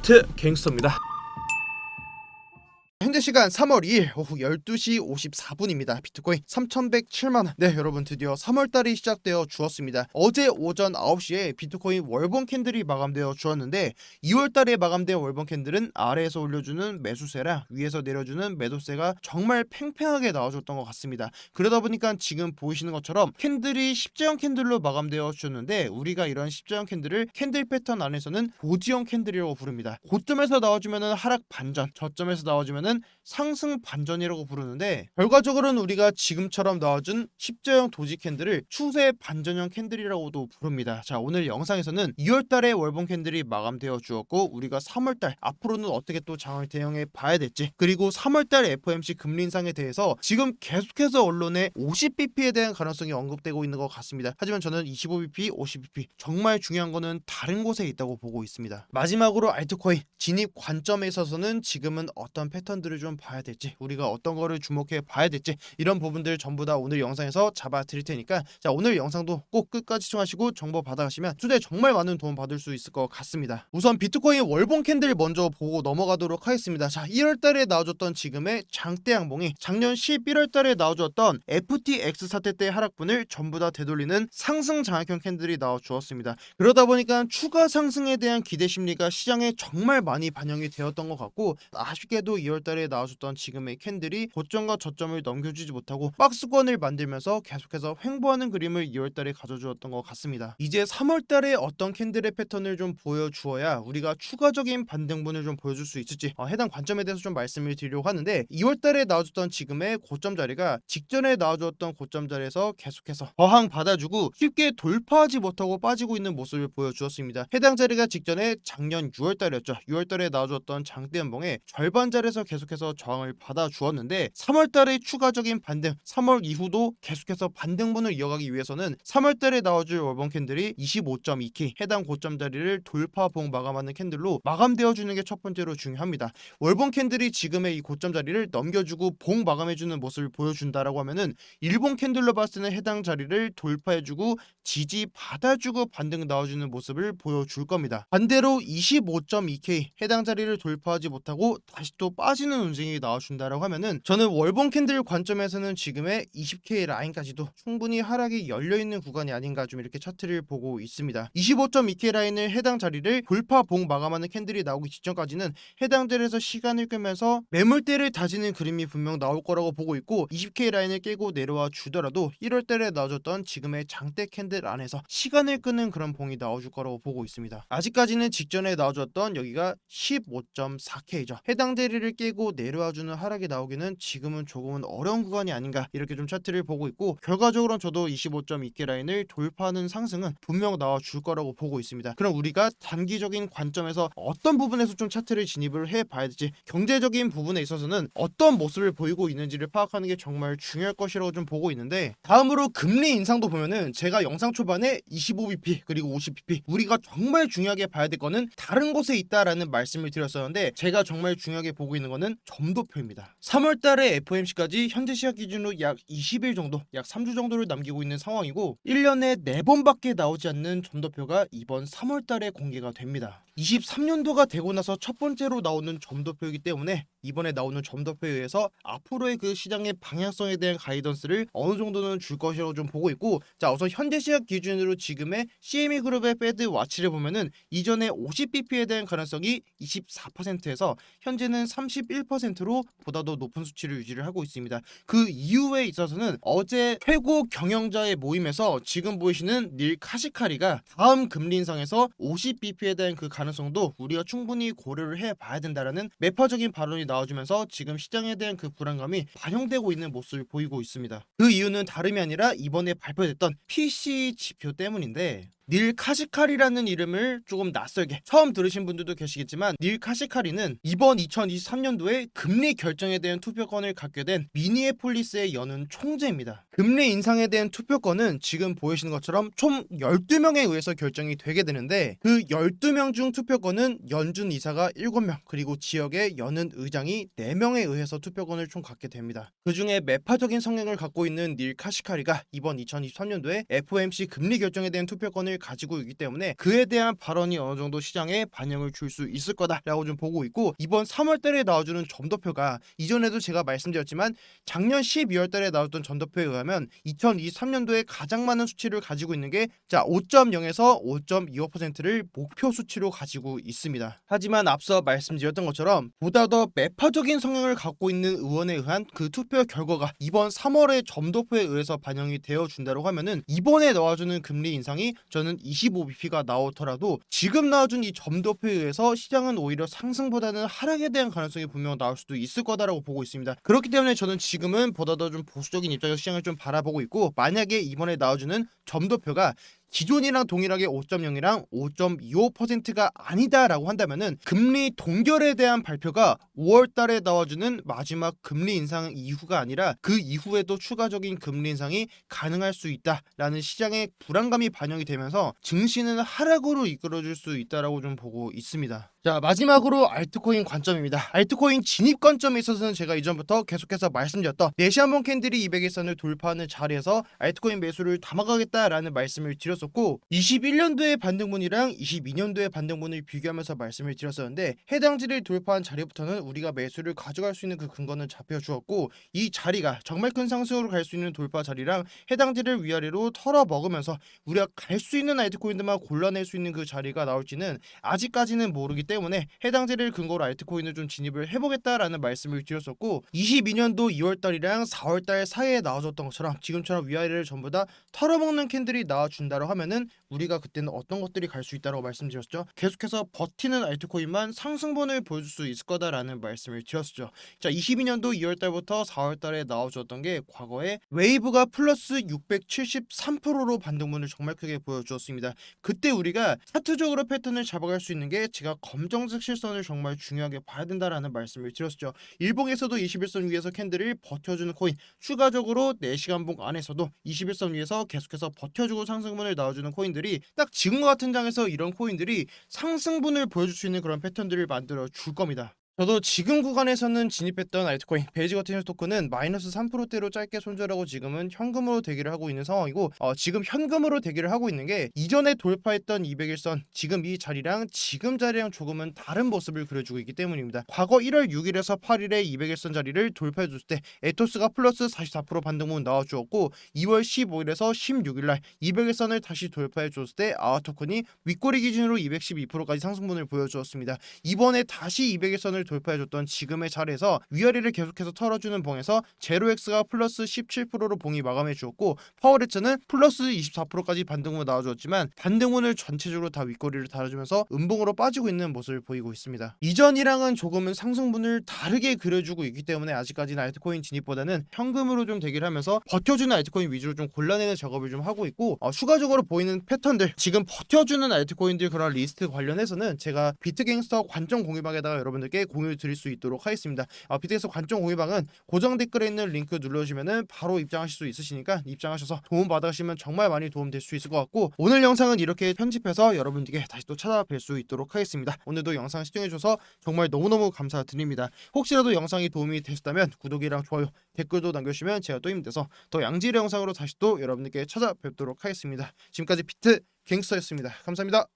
비트 갱스터입니다. 현재 시간 3월 2일 오후 12시 54분입니다. 비트코인 3107만원. 네, 여러분 드디어 3월달이 시작되어 주었습니다. 어제 오전 9시에 비트코인 월봉 캔들이 마감되어 주었는데 2월달에 마감된 월봉 캔들은 아래에서 올려주는 매수세랑 위에서 내려주는 매도세가 정말 팽팽하게 나와줬던 것 같습니다. 그러다 보니까 지금 보이시는 것처럼 캔들이 십자형 캔들로 마감되어 주었는데, 우리가 이런 십자형 캔들을 캔들 패턴 안에서는 보지형 캔들이라고 부릅니다. 고점에서 나와주면은 하락 반전, 저점에서 나와주면은 상승 반전이라고 부르는데, 결과적으로는 우리가 지금처럼 나와준 십자형 도지 캔들을 추세 반전형 캔들이라고도 부릅니다. 자, 오늘 영상에서는 2월달에 월봉 캔들이 마감되어 주었고, 우리가 3월달 앞으로는 어떻게 또 장을 대응해 봐야 될지, 그리고 3월달 FOMC 금리 인상에 대해서 지금 계속해서 언론에 50bp에 대한 가능성이 언급되고 있는 것 같습니다. 하지만 저는 25bp, 50bp 정말 중요한 거는 다른 곳에 있다고 보고 있습니다. 마지막으로 알트코인 진입 관점에 있어서는 지금은 어떤 패턴들을 좀 봐야 될지, 우리가 어떤 거를 주목해 봐야 될지, 이런 부분들 전부 다 오늘 영상에서 잡아 드릴 테니까, 자, 오늘 영상도 꼭 끝까지 시청하시고 정보 받아가시면 투자에 정말 많은 도움 받을 수 있을 것 같습니다. 우선 비트코인 월봉 캔들 먼저 보고 넘어가도록 하겠습니다. 자, 1월달에 나와줬던 지금의 장대 양봉이 작년 11월달에 나와줬던 FTX 사태 때 하락분을 전부 다 되돌리는 상승 장악형 캔들이 나와 주었습니다. 그러다 보니까 추가 상승에 대한 기대 심리가 시장에 정말 많이 반영이 되었던 것 같고, 아쉽게도 2월달에 나와줬던 지금의 캔들이 고점과 저점을 넘겨주지 못하고 박스권을 만들면서 계속해서 횡보하는 그림을 2월달에 가져주었던 것 같습니다. 이제 3월달에 어떤 캔들의 패턴을 좀 보여주어야 우리가 추가적인 반등분을 좀 보여줄 수 있을지 해당 관점에 대해서 좀 말씀을 드리려고 하는데, 2월달에 나와줬던 지금의 고점 자리가 직전에 나와줬던 고점 자리에서 계속해서 저항 받아주고 쉽게 돌파하지 못하고 빠지고 있는 모습을 보여주었습니다. 해당 자리가 직전에 작년 6월달이었죠. 6월달에 나와줬던 장대 연봉의 절반 자리에서 계속해서 저항을 받아주었는데, 3월달의 추가적인 반등, 3월 이후도 계속해서 반등분을 이어가기 위해서는 3월달에 나와줄 월봉 캔들이 25.2K 해당 고점 자리를 돌파 봉 마감하는 캔들로 마감되어주는 게 첫 번째로 중요합니다. 월봉 캔들이 지금의 이 고점 자리를 넘겨주고 봉 마감해주는 모습을 보여준다라고 하면은 일봉 캔들로 봤을 때는 해당 자리를 돌파해주고 지지 받아주고 반등 나와주는 모습을 보여줄 겁니다. 반대로 25.2K 해당 자리를 돌파하지 못하고 다시 또 빠지는 움직임이 나와준다라고 하면은, 저는 월봉 캔들 관점에서는 지금의 20K 라인까지도 충분히 하락이 열려있는 구간이 아닌가, 좀 이렇게 차트를 보고 있습니다. 25.2K 라인을 해당 자리를 돌파 봉 마감하는 캔들이 나오기 직전까지는 해당 자리에서 시간을 끄면서 매물대를 다지는 그림이 분명 나올 거라고 보고 있고, 20K 라인을 깨고 내려와 주더라도 1월달에 나와줬던 지금의 장대 캔들 안에서 시간을 끄는 그런 봉이 나와줄 거라고 보고 있습니다. 아직까지는 직전에 나와줬던 여기가 15.4K죠. 해당 자리를 깨고 내려와주는 하락이 나오기는 지금은 조금은 어려운 구간이 아닌가, 이렇게 좀 차트를 보고 있고, 결과적으로는 저도 25.2K 라인을 돌파하는 상승은 분명 나와줄 거라고 보고 있습니다. 그럼 우리가 단기적인 관점에서 어떤 부분에서 좀 차트를 진입을 해봐야 될지, 경제적인 부분에 있어서는 어떤 모습을 보이고 있는지를 파악하는 게 정말 중요할 것이라고 좀 보고 있는데, 다음으로 금리 인상도 보면은 제가 영상 초반에 25bp 그리고 50bp 우리가 정말 중요하게 봐야 될 거는 다른 곳에 있다라는 말씀을 드렸었는데, 제가 정말 중요하게 보고 있는 거는 점도표입니다. 3월달에 FOMC까지 현재 시각 기준으로 약 20일 정도, 약 3주 정도를 남기고 있는 상황이고, 1년에 4번밖에 나오지 않는 점도표가 이번 3월달에 공개가 됩니다. 23년도가 되고 나서 첫 번째로 나오는 점도표이기 때문에 이번에 나오는 점도표에 의해서 앞으로의 그 시장의 방향성에 대한 가이던스를 어느 정도는 줄 것이라고 좀 보고 있고, 자, 우선 현재 시각 기준으로 지금의 CME 그룹의 페드 와치를 보면은 이전에 50bp에 대한 가능성이 24%에서 현재는 31%로 보다 더 높은 수치를 유지를 하고 있습니다. 그 이유에 있어서는 어제 최고 경영자의 모임에서 지금 보이시는 닐 카시카리가 다음 금리 인상에서 50bp에 대한 그 가능성도 우리가 충분히 고려를 해봐야 된다라는 매파적인 발언이 나와주면서 지금 시장에 대한 그 불안감이 반영되고 있는 모습을 보이고 있습니다. 그 이유는 다름이 아니라 이번에 발표됐던 PC 지표 때문인데, 닐 카시카리라는 이름을 조금 낯설게 처음 들으신 분들도 계시겠지만, 닐 카시카리는 이번 2023년도에 금리 결정에 대한 투표권을 갖게 된 미니애폴리스의 여는 총재입니다. 금리 인상에 대한 투표권은 지금 보이시는 것처럼 총 12명에 의해서 결정이 되게 되는데, 그 12명 중 투표권은 연준 이사가 7명, 그리고 지역의 여는 의장이 4명에 의해서 투표권을 총 갖게 됩니다. 그 중에 매파적인 성향을 갖고 있는 닐 카시카리가 이번 2023년도에 FOMC 금리 결정에 대한 투표권을 성향을 가지고 있기 때문에 그에 대한 발언이 어느 정도 시장에 반영을 줄 수 있을 거다라고 좀 보고 있고, 이번 3월달에 나와주는 점도표가 이전에도 제가 말씀드렸지만 작년 12월달에 나왔던 점도표에 의하면 2023년도에 가장 많은 수치를 가지고 있는 게 5.0에서 5.25%를 목표 수치로 가지고 있습니다. 하지만 앞서 말씀드렸던 것처럼 보다 더 매파적인 성향을 갖고 있는 의원에 의한 그 투표 결과가 이번 3월의 점도표에 의해서 반영이 되어 준다고 하면은 이번에 나와주는 금리 인상이 저는 25bp가 나오더라도 지금 나와준 이 점도표에 의해서 시장은 오히려 상승보다는 하락에 대한 가능성이 분명 나올 수도 있을 거다라고 보고 있습니다. 그렇기 때문에 저는 지금은 보다 더 좀 보수적인 입장에서 시장을 좀 바라보고 있고, 만약에 이번에 나와주는 점도표가 기존이랑 동일하게 5.0이랑 5.25%가 아니다라고 한다면은 금리 동결에 대한 발표가 5월달에 나와주는 마지막 금리 인상 이후가 아니라 그 이후에도 추가적인 금리 인상이 가능할 수 있다라는 시장의 불안감이 반영이 되면서 증시는 하락으로 이끌어줄 수 있다라고 좀 보고 있습니다. 자, 마지막으로 알트코인 관점입니다. 알트코인 진입 관점에 있어서는 제가 이전부터 계속해서 말씀드렸던 내시한번 캔들이 200일선을 돌파하는 자리에서 알트코인 매수를 담아가겠다라는 말씀을 드렸었고, 21년도의 반등분이랑 22년도의 반등분을 비교하면서 말씀을 드렸었는데 해당지를 돌파한 자리부터는 우리가 매수를 가져갈 수 있는 그 근거는 잡혀주었고, 이 자리가 정말 큰 상승으로 갈 수 있는 돌파 자리랑 해당지를 위아래로 털어먹으면서 우리가 갈 수 있는 알트코인들만 골라낼 수 있는 그 자리가 나올지는 아직까지는 모르기 때문에 해당지를 근거로 알트코인을 좀 진입을 해보겠다라는 말씀을 드렸었고, 22년도 2월달이랑 4월달 사이에 나와줬던 것처럼 지금처럼 위아래를 전부 다 털어먹는 캔들이 나와준다고 하면은 우리가 그때는 어떤 것들이 갈 수 있다고 말씀드렸죠. 계속해서 버티는 알트코인만 상승분을 보여줄 수 있을 거다라는 말씀을 드렸죠. 자, 22년도 2월달부터 4월달에 나와주었던 게 과거에 웨이브가 플러스 673%로 반등분을 정말 크게 보여주었습니다. 그때 우리가 차트적으로 패턴을 잡아갈 수 있는 게 제가 검정색 실선을 정말 중요하게 봐야 된다라는 말씀을 드렸죠. 일봉에서도 21선 위에서 캔들을 버텨주는 코인, 추가적으로 4시간봉 안에서도 21선 위에서 계속해서 버텨주고 상승분을 나와주는 코인들이 딱 지금과 같은 장에서 이런 코인들이 상승분을 보여줄 수 있는 그런 패턴들을 만들어 줄 겁니다. 저도 지금 구간에서는 진입했던 알트코인 베이지 거티뉴스 토큰은 마이너스 3%대로 짧게 손절하고 지금은 현금으로 대기를 하고 있는 상황이고, 지금 현금으로 대기를 하고 있는 게 이전에 돌파했던 200일선 지금 이 자리랑 지금 자리랑 조금은 다른 모습을 그려주고 있기 때문입니다. 과거 1월 6일에서 8일에 200일선 자리를 돌파해줬을 때 에토스가 플러스 44% 반등분 나와주었고, 2월 15일에서 16일날 200일선을 다시 돌파해줬을 때 아와토큰이 윗꼬리 기준으로 212%까지 상승분을 보여주었습니다. 이번에 다시 200일선을 돌파해줬던 지금의 자리에서 위아래를 계속해서 털어주는 봉에서 제로엑스가 플러스 17%로 봉이 마감해주었고, 파워레츠는 플러스 24%까지 반등으로 나와주었지만 반등분을 전체적으로 다 윗꼬리를 달아주면서 음봉으로 빠지고 있는 모습을 보이고 있습니다. 이전이랑은 조금은 상승분을 다르게 그려주고 있기 때문에 아직까지는 알트코인 진입보다는 현금으로 좀 대기를 하면서 버텨주는 알트코인 위주로 좀 골라내는 작업을 좀 하고 있고, 추가적으로 보이는 패턴들, 지금 버텨주는 알트코인들 그런 리스트 관련해서는 제가 비트갱스터 관점 공유방에다가 여러분들께 공유 드릴 수 있도록 하겠습니다. 비트에서 관점 공유방은 고정 댓글에 있는 링크 눌러주시면은 바로 입장하실 수 있으시니까 입장하셔서 도움 받으시면 정말 많이 도움 될 수 있을 것 같고, 오늘 영상은 이렇게 편집해서 여러분들께 다시 또 찾아뵐 수 있도록 하겠습니다. 오늘도 영상 시청해주셔서 정말 너무너무 감사드립니다. 혹시라도 영상이 도움이 되셨다면 구독이랑 좋아요, 댓글도 남겨주시면 제가 또 힘내서 더 양질의 영상으로 다시 또 여러분들께 찾아뵙도록 하겠습니다. 지금까지 비트 갱스터였습니다. 감사합니다.